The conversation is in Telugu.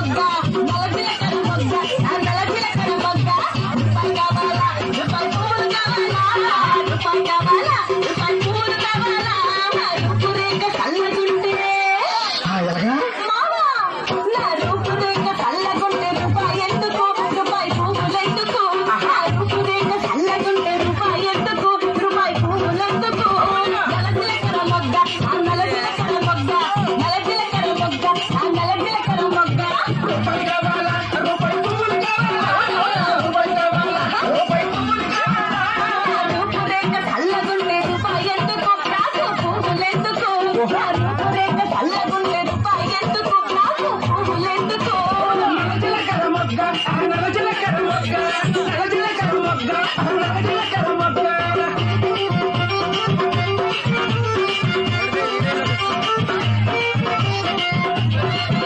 మొగ్గ నలజిలకర మొగ్గ ఆ నలజిలకర మొగ్గ రూపాయి కావాలా రూపాయి పువ్వులు కావాలా రూపాయి కావాలా రూపాయి పువ్వులు కావాలా రూపురేఖ చల్లగుంటే మావా నా రూపురేఖ చల్లగుంటే రూపాయి ఎందుకు రూపాయి పువ్వులెందుకు రూపురేఖ చల్లగుంటే రూపాయి ఎందుకు రూపాయి పువ్వులెందుకు నలజిలకర మొగ్గ ఆ నలజిలకర మొగ్గ నలజిలకర మొగ్గ ఆ నలజిలకర మొగ్గ రూపాయి కావాలా రూపాయి పువ్వులు కావాలా రూపాయి కావాలా రూపాయి పువ్వులు కావాలా రూపురేఖ చల్లగుంటే రూపాయి ఎందుకు నాకు పువ్వులెందుకు రూపురేఖ చల్లగుంటే రూపాయి ఎందుకు నాకు పువ్వులెందుకు